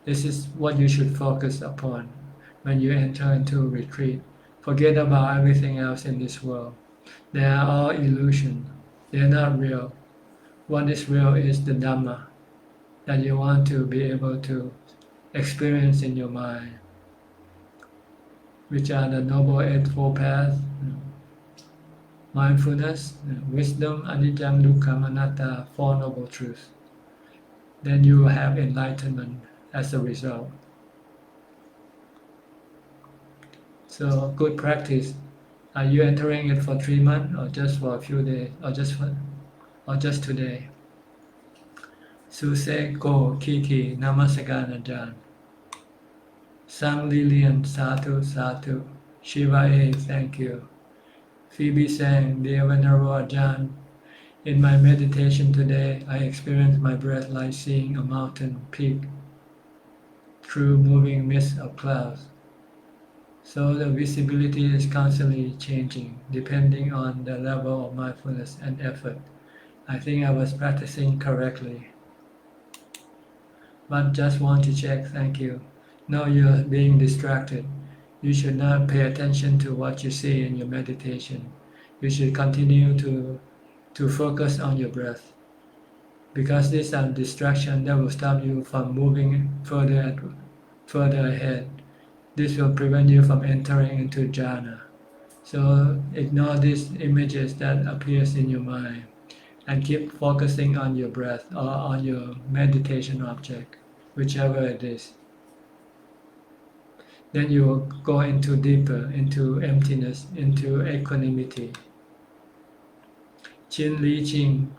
This is what you should focus upon when you enter into retreat. Forget about everything else in this world. They are all illusion. They are not real. What is real is the Dhamma that you want to be able to experience in your mind, which are the Noble Eightfold Paths, mindfulness, wisdom, anicca, dukkha, anatta, 4 Noble Truths. Then you will have enlightenment as a result. So good practice. Are you entering it for 3 months, or just for a few days, or just today? Suse Ko Kiki Namaskaran Ajahn. Sang Lilian, sadhu, sadhu. Shiva A, thank you. Phoebe sang, dear Venerable Ajahn, in my meditation today, I experienced my breath like seeing a mountain peak through moving mist of clouds. So the visibility is constantly changing depending on the level of mindfulness and effort. I think I was practicing correctly. But just want to check, thank you. No, you're being distracted. You should not pay attention to what you see in your meditation. You should continue to to focus on your breath, because these are distractions that will stop you from moving further ahead. This will prevent you from entering into jhana. So ignore these images that appears in your mind and keep focusing on your breath or on your meditation object, whichever it is. Then you will go into deeper, into emptiness, into equanimity. Chin Li Ching,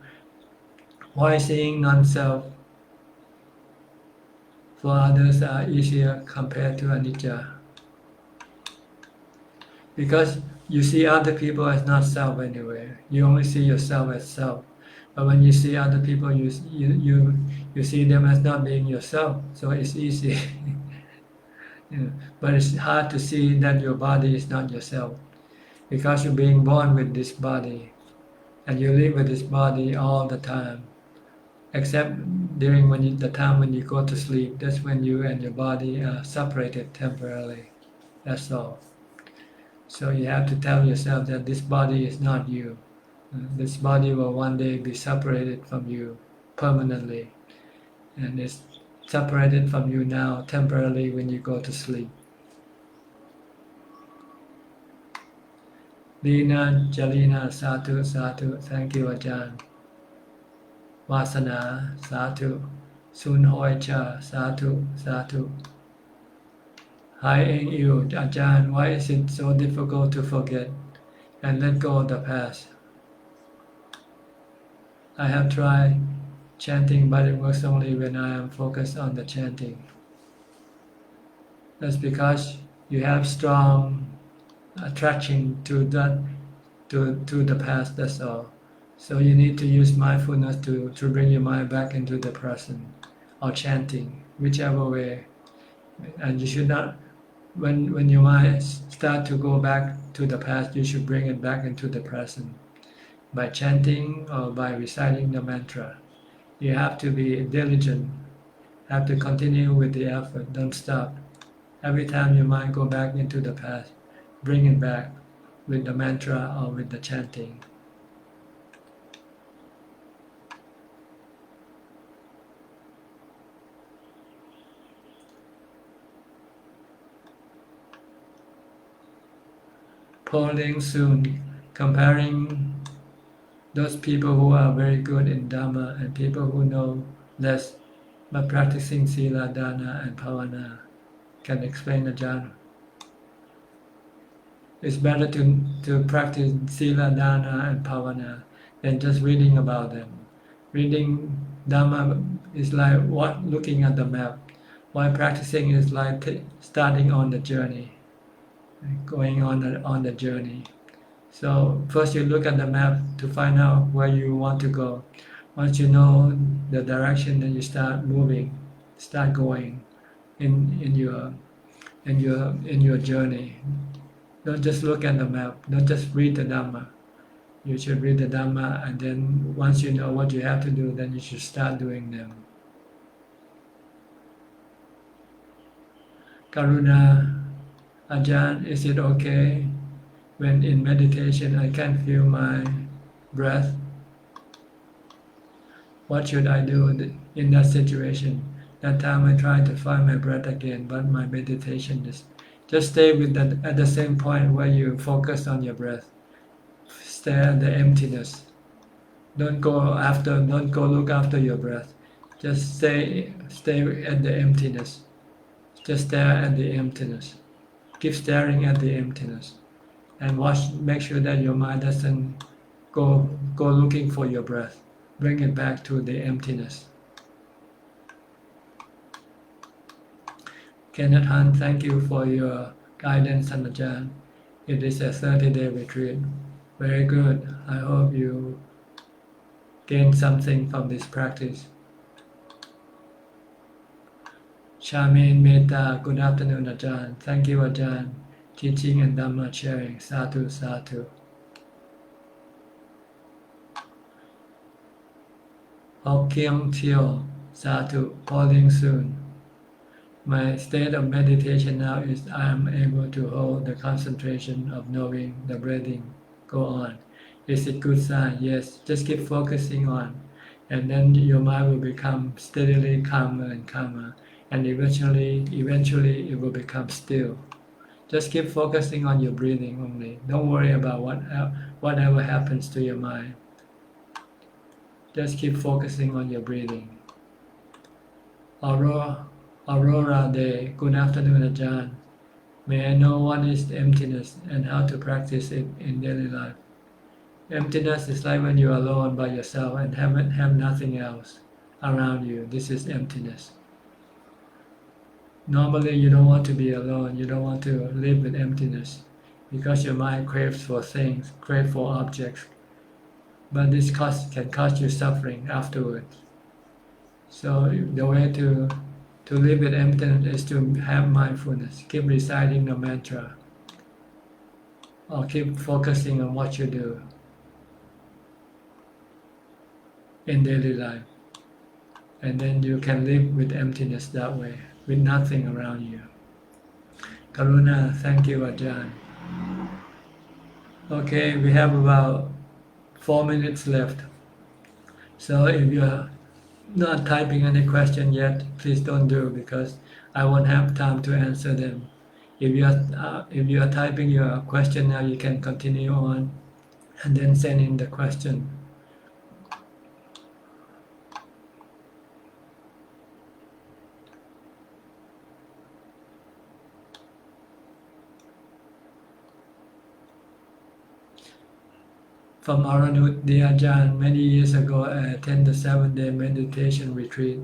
why seeing non-self for others are easier compared to anicca? Because you see other people as not self anyway. You only see yourself as self. But when you see other people, you see them as not being yourself. So it's easy. Yeah. But it's hard to see that your body is not yourself, because you're being born with this body and you live with this body all the time, except during the time when you go to sleep. That's when you and your body are separated temporarily. That's all. So you have to tell yourself that this body is not you. This body will one day be separated from you permanently, and it's separated from you now temporarily when you go to sleep. Lina, Jalina, Satu, Satu. Thank you, Ajahn. Vasana, Satu. Sun Hoi Cha, Satu, Satu. Hi Eng Yu, Ajahn, why is it so difficult to forget and let go of the past? I have tried chanting, but it works only when I am focused on the chanting. That's because you have strong attraction to the past, that's all. So you need to use mindfulness to bring your mind back into the present, or chanting, whichever way. And you should not, when your mind start to go back to the past, you should bring it back into the present by chanting or by reciting the mantra. You have to be diligent, have to continue with the effort, don't stop. Every time your mind go back into the past, bring it back with the mantra or with the chanting. Polling soon, comparing those people who are very good in Dhamma and people who know less but practicing Sila, Dana and Bhavana. Can explain, Ajahn? It's better to practice Sila, Dana and Bhavana than just reading about them. Reading Dhamma is like looking at the map, while practicing is like starting on the journey, going on the journey. So first you look at the map to find out where you want to go. Once you know the direction, then you start moving, start going in your journey. Don't just look at the map. Don't just read the Dhamma. You should read the Dhamma, and then once you know what you have to do, then you should start doing them. Karuna, Ajahn, is it okay when in meditation I can't feel my breath? What should I do in that situation? That time I try to find my breath again, but my meditation is just stay with that at the same point where you focus on your breath. Stay at the emptiness. Don't go look after your breath. Just stay at the emptiness. Just stare at the emptiness. Keep staring at the emptiness. And make sure that your mind doesn't go looking for your breath. Bring it back to the emptiness. Kenneth Hunt, thank you for your guidance, Ajahn. It is a 30-day retreat. Very good. I hope you gain something from this practice. Charmaine Mehta, good afternoon, Ajahn. Thank you, Ajahn. Teaching and Dhamma sharing. Sadhu, sadhu. Hokyong Teo, sadhu. Calling soon. My state of meditation now is I am able to hold the concentration of knowing the breathing go on, Is it good sign? Yes. Just keep focusing on, and then your mind will become steadily calmer and calmer, and eventually it will become still. Just keep focusing on your breathing only. Don't worry about whatever happens to your mind. Just keep focusing on your breathing. Aurora Day. Good afternoon, Ajahn. May I know what is emptiness and how to practice it in daily life? Emptiness is like when you're alone by yourself and have nothing else around you. This is emptiness. Normally, you don't want to be alone. You don't want to live with emptiness because your mind craves for things, craves for objects. But this can cause you suffering afterwards. So the way to live with emptiness is to have mindfulness. Keep reciting the mantra, or keep focusing on what you do in daily life, and then you can live with emptiness that way, with nothing around you. Karuna, thank you, Ajahn. Okay, we have about 4 minutes left. So if you're not typing any question yet, please don't do, because I won't have time to answer them. If you are typing your question now, you can continue on and then send in the question. From Aranut, dear Ajahn, many years ago I attended the 7-day meditation retreat.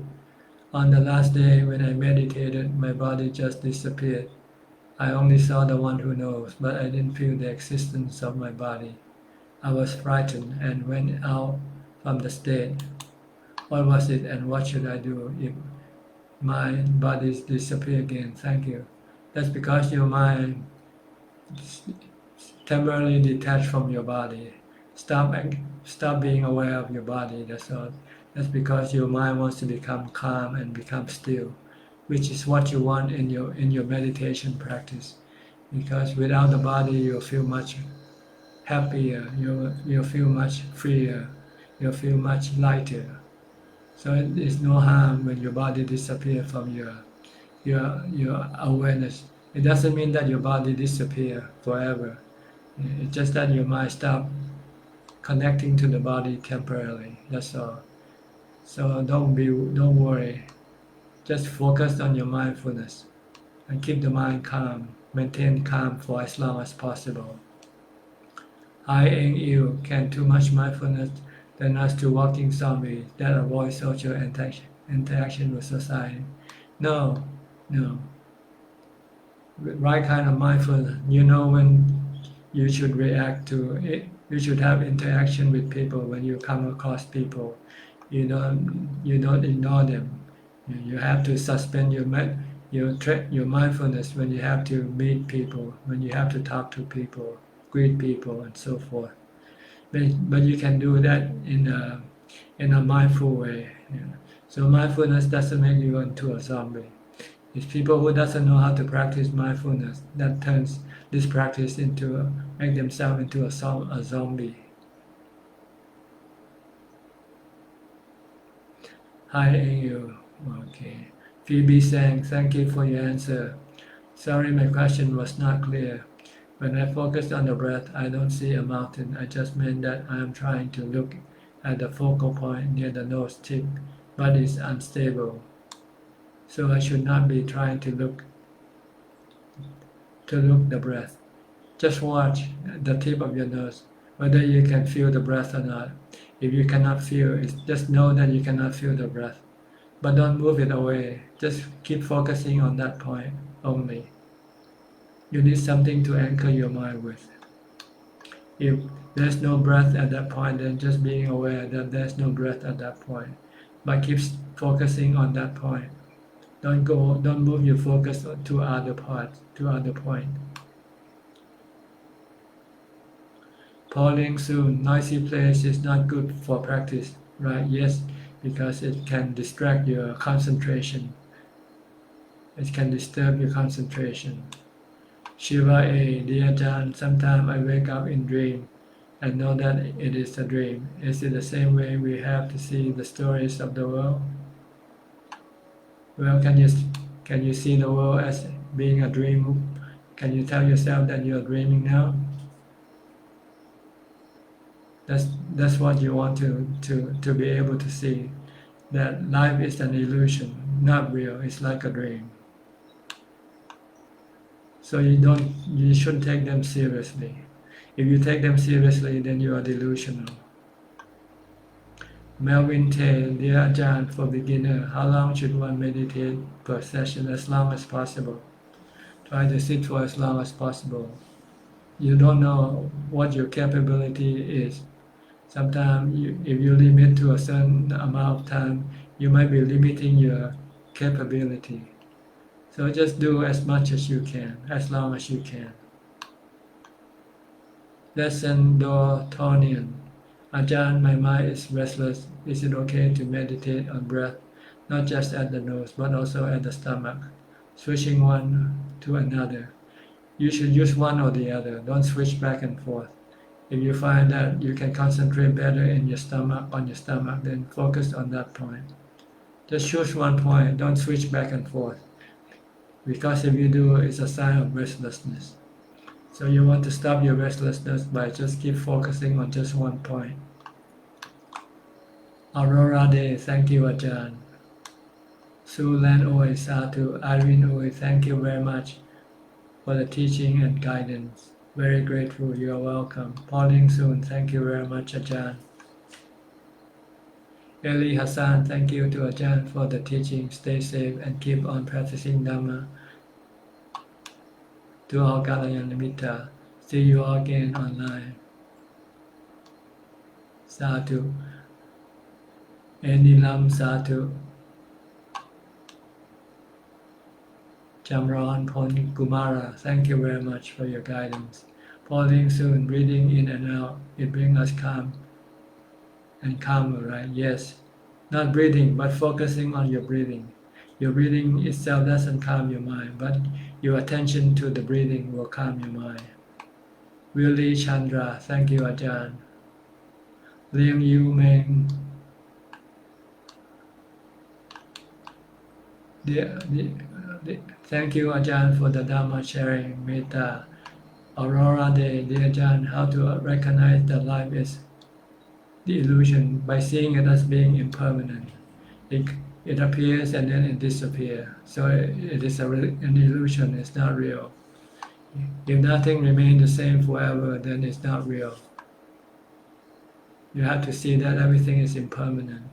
On the last day when I meditated, my body just disappeared. I only saw the one who knows, but I didn't feel the existence of my body. I was frightened and went out from the state. What was it and what should I do if my body disappears again? Thank you. That's because your mind temporarily detached from your body. Stop being aware of your body, that's all. That's because your mind wants to become calm and become still, which is what you want in your meditation practice. Because without the body, you'll feel much happier, you'll feel much freer, you'll feel much lighter. So it is no harm when your body disappears from your awareness. It doesn't mean that your body disappears forever. It's just that your mind stops connecting to the body temporarily. That's all. So don't worry. Just focus on your mindfulness and keep the mind calm. Maintain calm for as long as possible. I and you can too much mindfulness turn us to walking zombies that avoid social interaction with society. No. Right kind of mindfulness. You know when you should react to it. You should have interaction with people when you come across people. You don't ignore them. You have to suspend your mindfulness when you have to meet people, when you have to talk to people, greet people, and so forth. But you can do that in a mindful way. So mindfulness doesn't make you into a zombie. It's people who doesn't know how to practice mindfulness that turns this practice make themselves into a zombie. Hi, you. Okay. Phoebe saying, thank you for your answer. Sorry, my question was not clear. When I focus on the breath, I don't see a mountain. I just meant that I am trying to look at the focal point near the nose tip, but it's unstable. So I should not be trying to look the breath. Just watch the tip of your nose, whether you can feel the breath or not. If you cannot feel, just know that you cannot feel the breath. But don't move it away. Just keep focusing on that point only. You need something to anchor your mind with. If there's no breath at that point, then just being aware that there's no breath at that point. But keep focusing on that point. Don't move your focus to other point. Pauling soon, noisy place is not good for practice, right? Yes, because it can distract your concentration. It can disturb your concentration. Shiva A, dear Ajahn, sometimes I wake up in dream and know that it is a dream. Is it the same way we have to see the stories of the world? Well, can you see the world as being a dream? Can you tell yourself that you are dreaming now? That's what you want to be able to see. That life is an illusion, not real. It's like a dream. So you shouldn't take them seriously. If you take them seriously, then you are delusional. Melvin Tay, dear Ajahn, for beginner, how long should one meditate per session? As long as possible. Try to sit for as long as possible. You don't know what your capability is. Sometimes if you limit to a certain amount of time, you might be limiting your capability. So just do as much as you can, as long as you can. Lesson Dortonian. Ajahn, my mind is restless. Is it okay to meditate on breath, not just at the nose, but also at the stomach, switching one to another? You should use one or the other. Don't switch back and forth. If you find that you can concentrate better in your stomach, then focus on that point. Just choose one point. Don't switch back and forth. Because if you do, it's a sign of restlessness. So you want to stop your restlessness by just keep focusing on just one point. Aurora Day, thank you Ajahn. Su Lan Oi Satu, Irene Oi, thank you very much for the teaching and guidance. Very grateful, you are welcome. Pauline Soon, thank you very much Ajahn. Eli Hassan, thank you to Ajahn for the teaching. Stay safe and keep on practicing Dhamma. To all Kalyana see you all again online. Satu. Enilam Satu. Jamron Pon Kumara, thank you very much for your guidance. Pauline Soon, breathing in and out, it brings us calm and calmer, right? Yes. Not breathing, but focusing on your breathing. Your breathing itself doesn't calm your mind, but your attention to the breathing will calm your mind. Willie Chandra, thank you Ajahn. Liang Yu Meng, thank you Ajahn for the Dhamma sharing, Metta. Aurora Day, dear Ajahn, how to recognize that life is the illusion by seeing it as being impermanent. It appears and then it disappears. So it is an illusion, it's not real. If nothing remains the same forever, then it's not real. You have to see that everything is impermanent,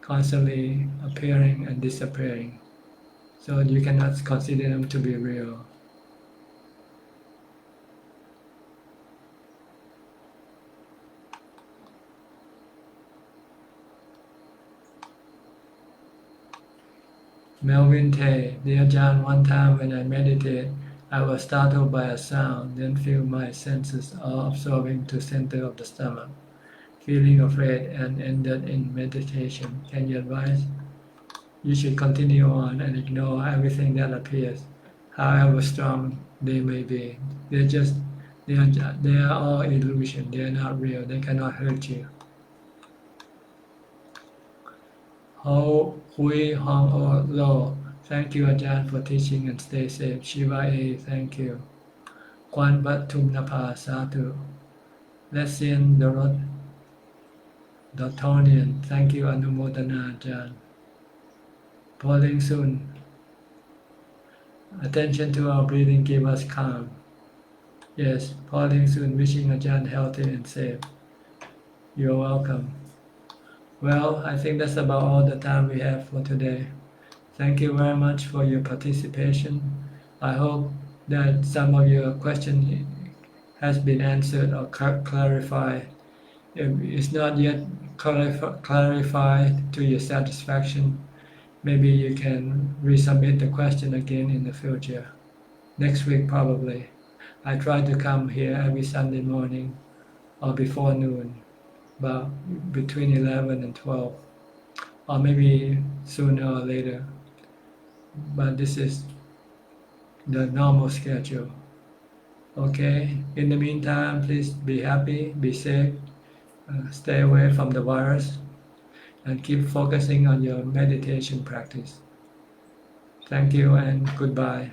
constantly appearing and disappearing. So you cannot consider them to be real. Melvin Tay, dear Ajahn, one time when I meditate, I was startled by a sound, then feel my senses all absorbing to center of the stomach, feeling afraid and ended in meditation. Can you advise? You should continue on and ignore everything that appears, however strong they may be. They are all illusion. They are not real. They cannot hurt you. Ho Hui Hong O Lo, thank you Ajahn for teaching and stay safe. Shiva A, thank you. Kwan Batum Napa Satu. Lessian Dotonian, thank you Anumodana Ajahn. Pauline Soon, attention to our breathing give us calm. Yes, Pauline Soon, wishing Ajahn healthy and safe. You're welcome. Well, I think that's about all the time we have for today. Thank you very much for your participation. I hope that some of your question has been answered or clarified. If it's not yet clarified to your satisfaction, maybe you can resubmit the question again in the future. Next week probably. I try to come here every Sunday morning or before noon, about between 11 and 12, or maybe sooner or later. But this is the normal schedule. Okay. In the meantime, please be happy, be safe, stay away from the virus, and keep focusing on your meditation practice. Thank you and goodbye.